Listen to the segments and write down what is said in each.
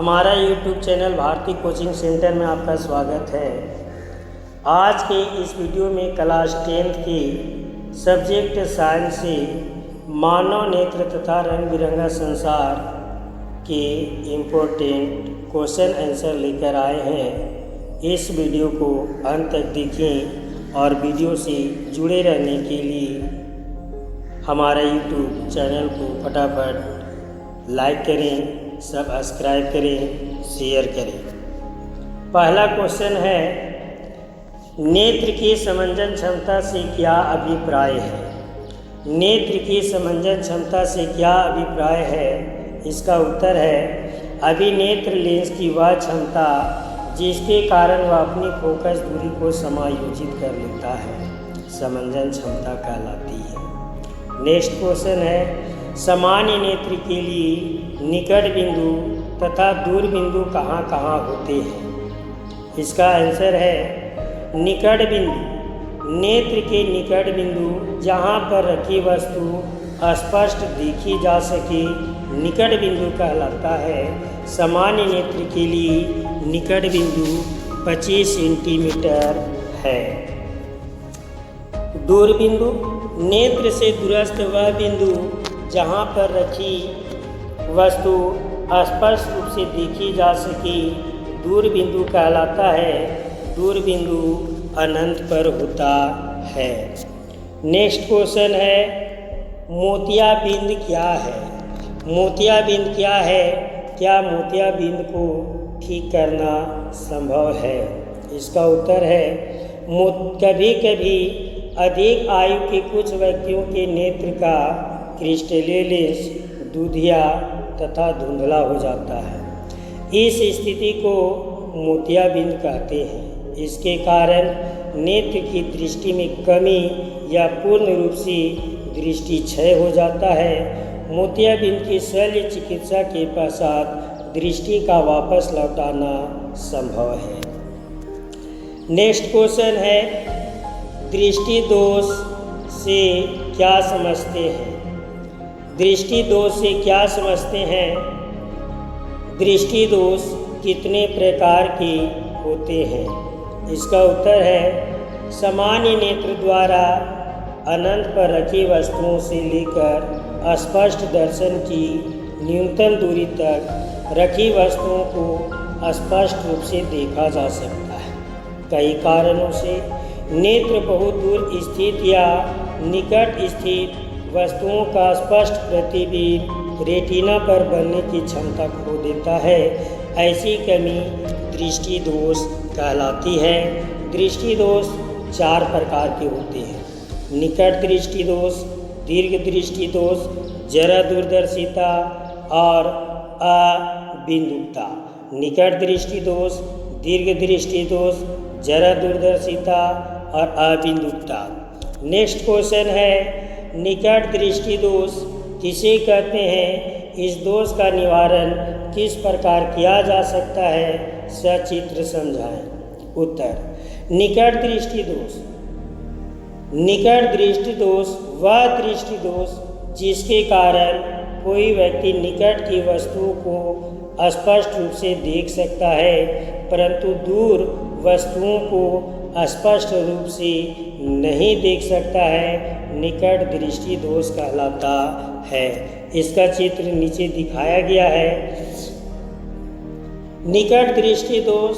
हमारा YouTube channel Bharati coaching centre में आपका स्वागत है। आज के इस वीडियो में क्लास 10th की सब्जेक्ट साइंस से मानव नेत्र तथा रंग बिरंगा संसार के इम्पोर्टेंट क्वेश्चन आंसर लेकर आए हैं। इस वीडियो को अंत तक देखें और वीडियो से जुड़े रहने के लिए हमारा YouTube चैनल को फटाफट लाइक करें, सब्सक्राइब करें, शेयर करें। पहला क्वेश्चन है, नेत्र की समंजन क्षमता से क्या अभिप्राय है? नेत्र की समंजन क्षमता से क्या अभिप्राय है? इसका उत्तर है, अभिनेत्र लेंस की वह क्षमता जिसके कारण वह अपनी फोकस दूरी को समायोजित कर लेता है, समंजन क्षमता कहलाती है। नेक्स्ट क्वेश्चन है, सामान्य नेत्र के लिए निकट बिंदु तथा दूर बिंदु कहाँ कहाँ होते हैं? इसका आंसर है, निकट बिंदु नेत्र के निकट बिंदु जहाँ पर रखी वस्तु स्पष्ट देखी जा सके निकट बिंदु कहलाता है। सामान्य नेत्र के लिए निकट बिंदु 25 सेंटीमीटर है। दूर बिंदु नेत्र से दूरस्थ वह बिंदु जहाँ पर रखी वस्तु स्पष्ट रूप से देखी जा सके दूर बिंदु कहलाता है। दूर बिंदु अनंत पर होता है। नेक्स्ट क्वेश्चन है, मोतियाबिंद क्या है? मोतियाबिंद क्या है? क्या मोतियाबिंद को ठीक करना संभव है? इसका उत्तर है, कभी कभी अधिक आयु के कुछ व्यक्तियों के नेत्र का क्रिस्टलीय लेंस दूधिया तथा धुंधला हो जाता है। इस स्थिति को मोतियाबिंद कहते हैं। इसके कारण नेत्र की दृष्टि में कमी या पूर्ण रूप से दृष्टि क्षय हो जाता है। मोतियाबिंद की शल्य चिकित्सा के पश्चात दृष्टि का वापस लौटाना संभव है। नेक्स्ट क्वेश्चन है, दृष्टि दोष से क्या समझते हैं? दृष्टि दोष से क्या समझते हैं? दृष्टि दोष कितने प्रकार के होते हैं? इसका उत्तर है, सामान्य नेत्र द्वारा अनंत पर रखी वस्तुओं से लेकर स्पष्ट दर्शन की न्यूनतम दूरी तक रखी वस्तुओं को स्पष्ट रूप से देखा जा सकता है। कई कारणों से नेत्र बहुत दूर स्थित या निकट स्थित वस्तुओं का स्पष्ट प्रतिबिंब रेटिना पर बनने की क्षमता खो देता है। ऐसी कमी दृष्टि दोष कहलाती है। दृष्टि दोष 4 प्रकार के होते हैं, निकट दृष्टि दोष, दीर्घ दृष्टि दोष, जरा दूरदर्शिता और अबिंदुता। निकट दृष्टि दोष, दीर्घ दृष्टि दोष, जरा दूरदर्शिता और अबिंदुता। नेक्स्ट क्वेश्चन है, निकट दृष्टि दोष किसे कहते हैं? इस दोष का निवारण किस प्रकार किया जा सकता है? सचित्र समझाएं। उत्तर, निकट दृष्टि दोष, निकट दृष्टि दोष वह दृष्टि दोष जिसके कारण कोई व्यक्ति निकट की वस्तुओं को स्पष्ट रूप से देख सकता है परंतु दूर वस्तुओं को स्पष्ट रूप से नहीं देख सकता है, निकट दृष्टि दोष कहलाता है। इसका चित्र नीचे दिखाया गया है। निकट दृष्टि दोष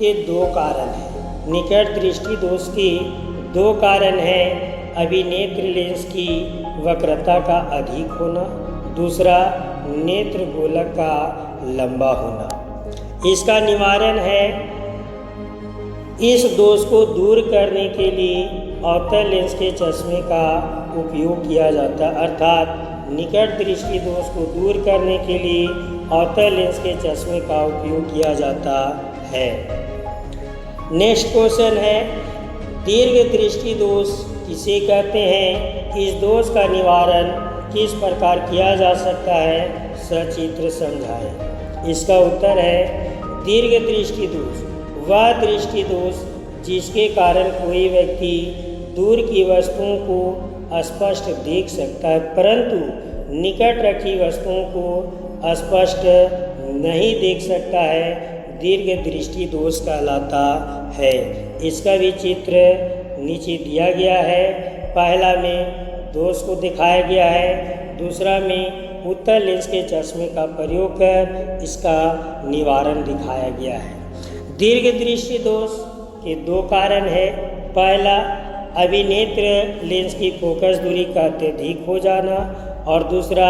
के 2 कारण हैं। निकट दृष्टि दोष के 2 कारण हैं, अभिनेत्र लेंस की वक्रता का अधिक होना, दूसरा नेत्र गोलक का लंबा होना। इसका निवारण है, इस दोष को दूर करने के लिए अवतल लेंस के चश्मे का उपयोग किया जाता है, अर्थात निकट दृष्टि दोष को दूर करने के लिए अवतल लेंस के चश्मे का उपयोग किया जाता है। नेक्स्ट क्वेश्चन है, दीर्घ दृष्टि दोष किसे कहते हैं? इस दोष का निवारण किस प्रकार किया जा सकता है? सचित्र समझाएं। इसका उत्तर है, दीर्घ दृष्टि दोष वह दृष्टि दोष जिसके कारण कोई व्यक्ति दूर की वस्तुओं को स्पष्ट देख सकता है परंतु निकट रखी वस्तुओं को स्पष्ट नहीं देख सकता है, दीर्घ दृष्टि दोष कहलाता है। इसका भी चित्र नीचे दिया गया है। पहला में दोष को दिखाया गया है, दूसरा में उत्तल लेंस के चश्मे का प्रयोग कर इसका निवारण दिखाया गया है। दीर्घ दृष्टि दोष के दो कारण है। पहला, अभिनेत्र लेंस की फोकस दूरी का अत्यधिक हो जाना, और दूसरा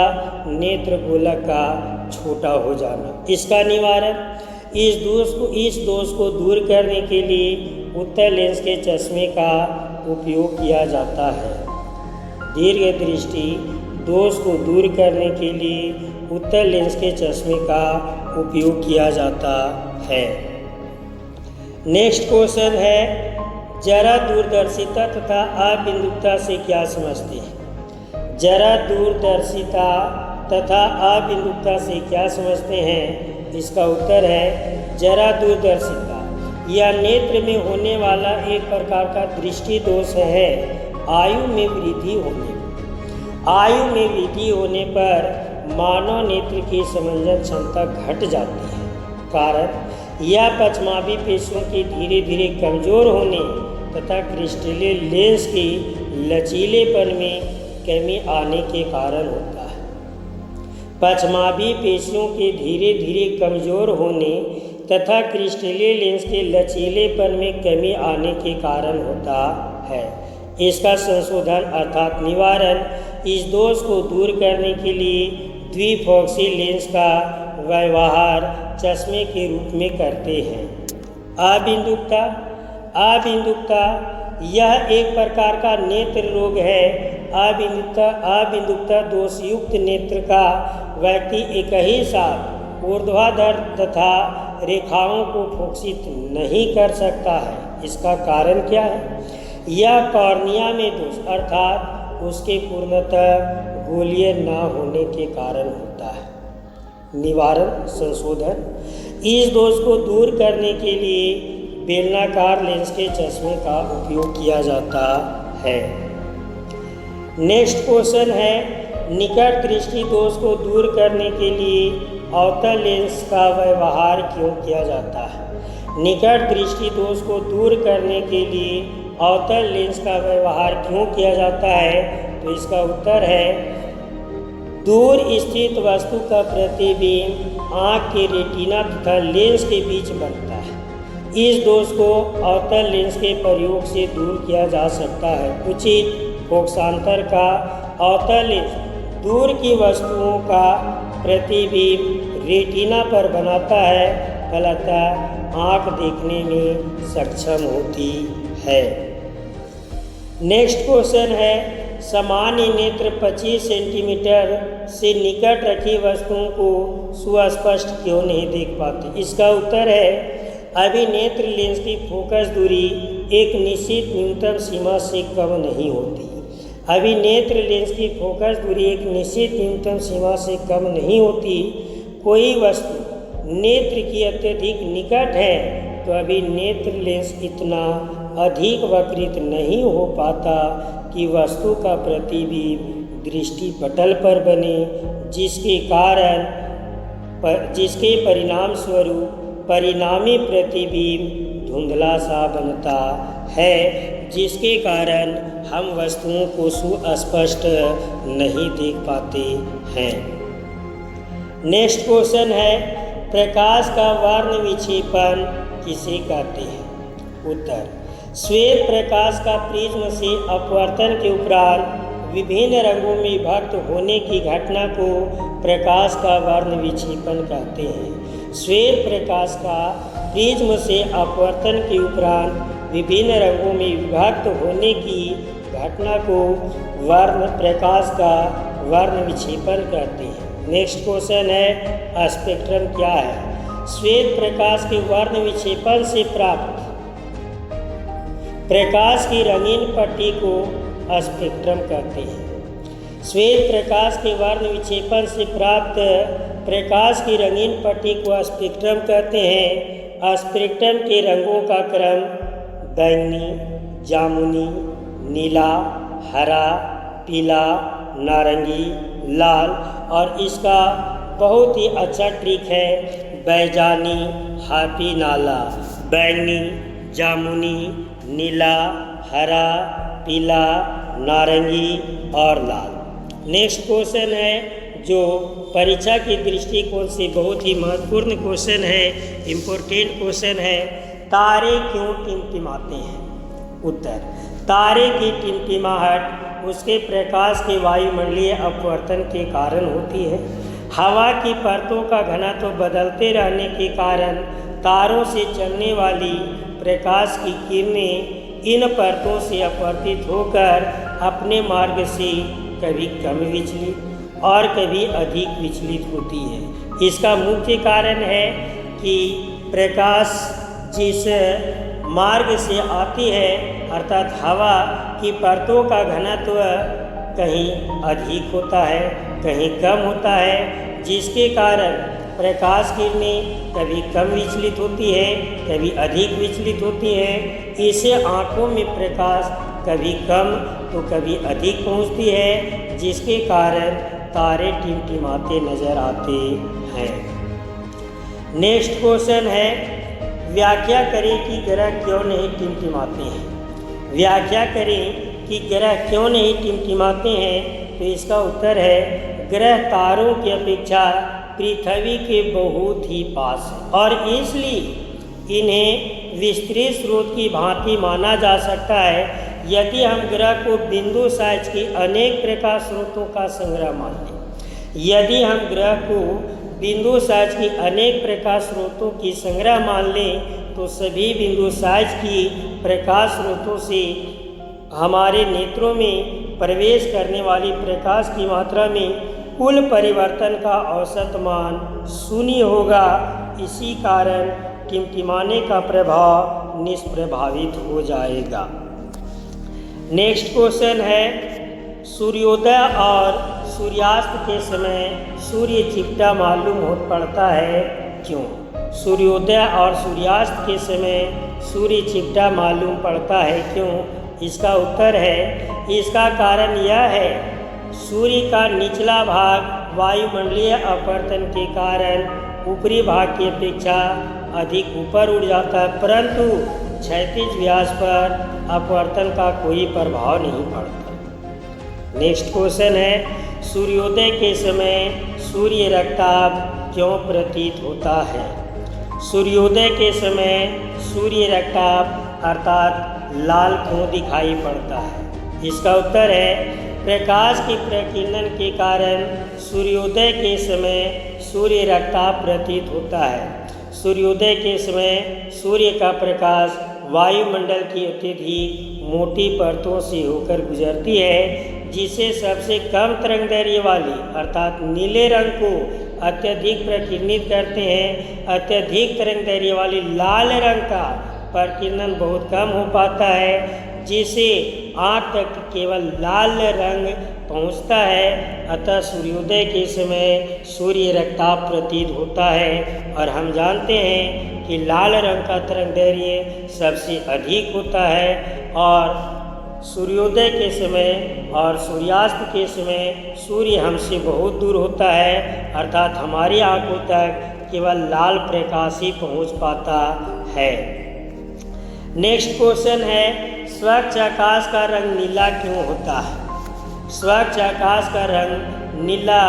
नेत्र गोलक का छोटा हो जाना। इसका निवारण इस दोष को दूर करने के लिए उत्तल लेंस के चश्मे का उपयोग किया जाता है। दीर्घ दृष्टि दोष को दूर करने के लिए उत्तल लेंस के चश्मे का उपयोग किया जाता है। नेक्स्ट क्वेश्चन है, जरा दूरदर्शिता तथा अबिंदुकता से क्या समझते हैं? जरा दूरदर्शिता तथा अबिंदुकता से क्या समझते हैं? इसका उत्तर है, जरा दूरदर्शिता यह नेत्र में होने वाला एक प्रकार का दृष्टि दोष है। आयु में वृद्धि होने पर मानव नेत्र की समंजन क्षमता घट जाती है। कारण यह पश्चमाभी पेशियों के धीरे धीरे कमजोर होने तथा क्रिस्टलीय लेंस के लचीलेपन में कमी आने के कारण होता है। पश्चमाभी पेशियों के धीरे धीरे कमजोर होने तथा क्रिस्टलीय लेंस के लचीलेपन में कमी आने के कारण होता है। इसका संशोधन अर्थात निवारण इस दोष को दूर करने के लिए द्विफोक्सी लेंस का व्यवहार चश्मे के रूप में करते हैं। अबिंदुकता यह एक प्रकार का नेत्र रोग है। अबिंदुकता दोषयुक्त नेत्र का व्यक्ति एक ही साथ ऊर्ध्वाधर तथा रेखाओं को फोकसित नहीं कर सकता है। इसका कारण क्या है? यह कॉर्निया में दोष अर्थात उसके पूर्णतः गोलीय न होने के कारण होता है। निवारण संशोधन इस दोष को दूर करने के लिए बेलनाकार लेंस के चश्मे का उपयोग किया जाता है। नेक्स्ट क्वेश्चन है, निकट दृष्टि दोष को दूर करने के लिए अवतल लेंस का व्यवहार क्यों किया जाता है? निकट दृष्टि दोष को दूर करने के लिए अवतल लेंस का व्यवहार क्यों किया जाता है? तो इसका उत्तर है, दूर स्थित वस्तु का प्रतिबिंब आँख के रेटिना तथा लेंस के बीच बनता है। इस दोष को अवतल लेंस के प्रयोग से दूर किया जा सकता है। उचित फोकसांतर का अवतल लेंस दूर की वस्तुओं का प्रतिबिंब रेटिना पर बनाता है, फलतः आँख देखने में सक्षम होती है। नेक्स्ट क्वेश्चन है, सामान्य नेत्र 25 सेंटीमीटर से निकट रखी वस्तुओं को सुस्पष्ट क्यों नहीं देख पाते? इसका उत्तर है, अभिनेत्र लेंस की फोकस दूरी एक निश्चित न्यूनतम सीमा से कम नहीं होती। अभिनेत्र लेंस की फोकस दूरी एक निश्चित न्यूनतम सीमा से कम नहीं होती। कोई वस्तु नेत्र की अत्यधिक निकट है तो अभिनेत्र लेंस इतना अधिक वक्रित नहीं हो पाता कि वस्तु का प्रतिबिंब दृष्टि पटल पर बने, जिसके परिणाम स्वरूप परिणामी प्रतिबिंब धुंधला सा बनता है, जिसके कारण हम वस्तुओं को सुस्पष्ट नहीं देख पाते हैं। नेक्स्ट क्वेश्चन है, प्रकाश का वर्ण विक्षेपण किसे कहते हैं? उत्तर, श्वेत प्रकाश का प्रिज्म से अपवर्तन के उपरांत विभिन्न रंगों में विभक्त होने की घटना को प्रकाश का वर्ण विक्षेपण कहते हैं। श्वेत प्रकाश का प्रिज्म से अपवर्तन के उपरांत विभिन्न रंगों में विभक्त होने की घटना को प्रकाश का वर्ण विक्षेपण कहते हैं। नेक्स्ट क्वेश्चन है, स्पेक्ट्रम क्या है? श्वेत प्रकाश के वर्ण विक्षेपण से प्राप्त प्रकाश की रंगीन पट्टी को स्पेक्ट्रम कहते हैं। श्वेत प्रकाश के वर्ण विक्षेपण से प्राप्त प्रकाश की रंगीन पट्टी को स्पेक्ट्रम कहते हैं। स्पेक्ट्रम के रंगों का क्रम बैंगनी, जामुनी, नीला, हरा, पीला, नारंगी, लाल और इसका बहुत ही अच्छा ट्रिक है। बैजानी, हाथी नाला, बैंगनी, जामुनी, नीला, हरा, पीला, नारंगी और लाल। नेक्स्ट क्वेश्चन है जो परीक्षा के दृष्टिकोण से बहुत ही महत्वपूर्ण क्वेश्चन है, इम्पोर्टेंट क्वेश्चन है। तारे क्यों टिमटिमाते हैं? उत्तर, तारे की टिमटिमाहट उसके प्रकाश के वायुमंडलीय अपवर्तन के कारण होती है। हवा की परतों का घनत्व बदलते रहने के कारण तारों से चलने वाली प्रकाश की किरणें इन परतों से अपवर्तित होकर अपने मार्ग से कभी कम विचलित और कभी अधिक विचलित होती है। इसका मुख्य कारण है कि प्रकाश जिस मार्ग से आती है अर्थात हवा की परतों का घनत्व कहीं अधिक होता है, कहीं कम होता है, जिसके कारण प्रकाश किरणें कभी कम विचलित होती है, कभी अधिक विचलित होती है। इससे आँखों में प्रकाश कभी कम तो कभी अधिक पहुँचती है, जिसके कारण तारे टिमटिमाते नजर आते हैं। नेक्स्ट क्वेश्चन है, व्याख्या करें कि ग्रह क्यों नहीं टिमटिमाते हैं। व्याख्या करें कि ग्रह क्यों नहीं टिमटिमाते हैं, तो इसका उत्तर है ग्रह तारों की अपेक्षा पृथ्वी के बहुत ही पास है और इसलिए इन्हें विस्तृत स्रोत की भांति माना जा सकता है। यदि हम ग्रह को बिंदु साइज के अनेक प्रकाश स्रोतों का संग्रह मान लें, यदि हम ग्रह को बिंदु साइज की अनेक प्रकाश स्रोतों की संग्रह मान लें तो सभी बिंदु साइज की प्रकाश स्रोतों से हमारे नेत्रों में प्रवेश करने वाली प्रकाश की मात्रा में कुल परिवर्तन का औसत मान शून्य होगा। इसी कारण टिमटिमाने का प्रभाव निष्प्रभावित हो जाएगा। नेक्स्ट क्वेश्चन है, सूर्योदय और सूर्यास्त के समय सूर्य चिपटा मालूम हो पड़ता है, क्यों? सूर्योदय और सूर्यास्त के समय सूर्य चिपटा मालूम पड़ता है, क्यों? इसका उत्तर है, इसका कारण यह है सूर्य का निचला भाग वायुमंडलीय अपवर्तन के कारण ऊपरी भाग की अपेक्षा अधिक ऊपर उड़ जाता है, परंतु क्षैतिज व्यास पर अपवर्तन का कोई प्रभाव नहीं पड़ता। नेक्स्ट क्वेश्चन है, सूर्योदय के समय सूर्य रक्ताभ क्यों प्रतीत होता है? सूर्योदय के समय सूर्य रक्ताभ अर्थात लाल क्यों दिखाई पड़ता है? इसका उत्तर है, प्रकाश की प्रकीर्णन के कारण सूर्योदय के समय सूर्य रक्ताभ प्रतीत होता है। सूर्योदय के समय सूर्य का प्रकाश वायुमंडल की अत्यधिक मोटी परतों से होकर गुजरती है, जिसे सबसे कम तरंगदैर्घ्य वाली अर्थात नीले रंग को अत्यधिक प्रकीर्णित करते हैं। अत्यधिक तरंगदैर्घ्य वाली लाल रंग का प्रकीर्णन बहुत कम हो पाता है, जिसे आँख तक केवल लाल रंग पहुँचता है। अतः सूर्योदय के समय सूर्य रक्ताभ प्रतीत होता है और हम जानते हैं कि लाल रंग का तरंगदैर्घ्य सबसे अधिक होता है और सूर्योदय के समय और सूर्यास्त के समय सूर्य हमसे बहुत दूर होता है, अर्थात हमारी आंखों तक केवल लाल प्रकाश ही पहुँच पाता है। नेक्स्ट क्वेश्चन है, स्वच्छ आकाश का रंग नीला क्यों होता है? स्वच्छ आकाश का रंग नीला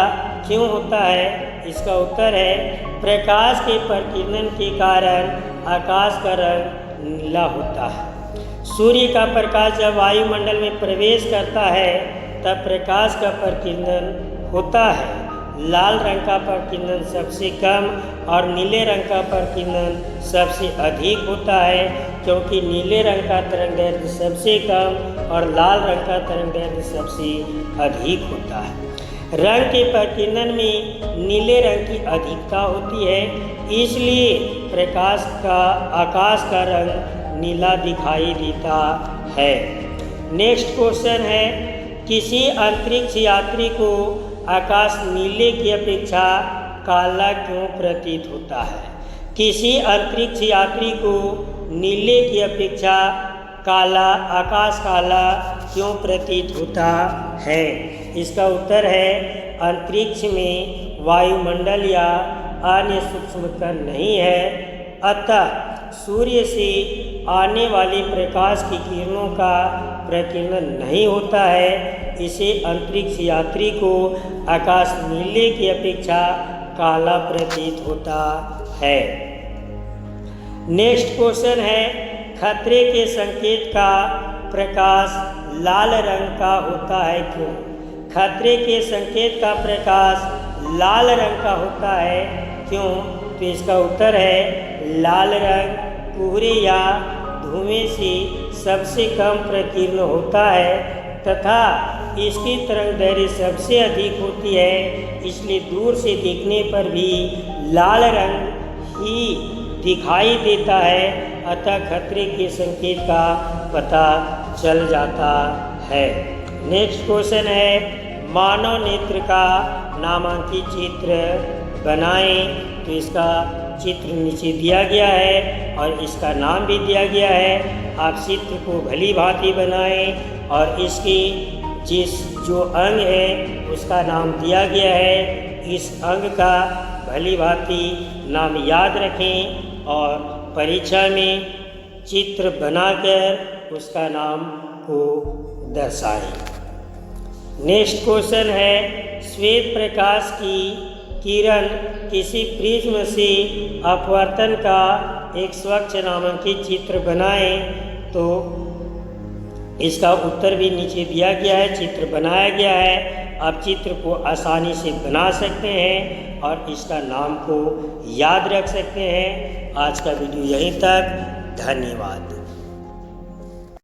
क्यों होता है? इसका उत्तर है, प्रकाश के प्रकीर्णन के कारण आकाश का रंग नीला होता है। सूर्य का प्रकाश जब वायुमंडल में प्रवेश करता है तब प्रकाश का प्रकीर्णन होता है। लाल रंग का प्रकीर्णन सबसे कम और नीले रंग का प्रकीर्णन सबसे अधिक होता है, क्योंकि नीले रंग का तरंगदैर्घ्य सबसे कम और लाल रंग का तरंगदैर्घ्य सबसे अधिक होता है। रंग के प्रकीर्णन में नीले रंग की अधिकता होती है, इसलिए आकाश का रंग नीला दिखाई देता है। नेक्स्ट क्वेश्चन है, किसी अंतरिक्ष यात्री को आकाश नीले की अपेक्षा काला क्यों प्रतीत होता है? किसी अंतरिक्ष यात्री को नीले की अपेक्षा आकाश काला क्यों प्रतीत होता है? इसका उत्तर है, अंतरिक्ष में वायुमंडल या अन्य सूक्ष्म कण नहीं है। अतः सूर्य से आने वाले प्रकाश की किरणों का प्रकीर्णन नहीं होता है। इसे अंतरिक्ष यात्री को आकाश नीले की अपेक्षा काला प्रतीत होता है। नेक्स्ट क्वेश्चन है, खतरे के संकेत का प्रकाश लाल रंग का होता है क्यों? खतरे के संकेत का प्रकाश लाल रंग का होता है क्यों? तो इसका उत्तर है लाल रंग कोहरे या धुएं से सबसे कम प्रकीर्ण होता है तथा इसकी तरंगदैर्घ्य सबसे अधिक होती है, इसलिए दूर से देखने पर भी लाल रंग ही दिखाई देता है। अतः खतरे के संकेत का पता चल जाता है। नेक्स्ट क्वेश्चन है, मानव नेत्र का नामांकित चित्र बनाएं। तो इसका चित्र नीचे दिया गया है और इसका नाम भी दिया गया है। आप चित्र को भली भांति बनाएं और इसकी जो अंग है उसका नाम दिया गया है। इस अंग का भली भांति नाम याद रखें और परीक्षा में चित्र बनाकर उसका नाम को दर्शाएं। नेक्स्ट क्वेश्चन है, श्वेत प्रकाश की किरण किसी प्रिज्म से अपवर्तन का एक स्वच्छ नामांकित चित्र बनाएं। तो इसका उत्तर भी नीचे दिया गया है, चित्र बनाया गया है। आप चित्र को आसानी से बना सकते हैं और इसका नाम को याद रख सकते हैं। आज का वीडियो यहीं तक, धन्यवाद।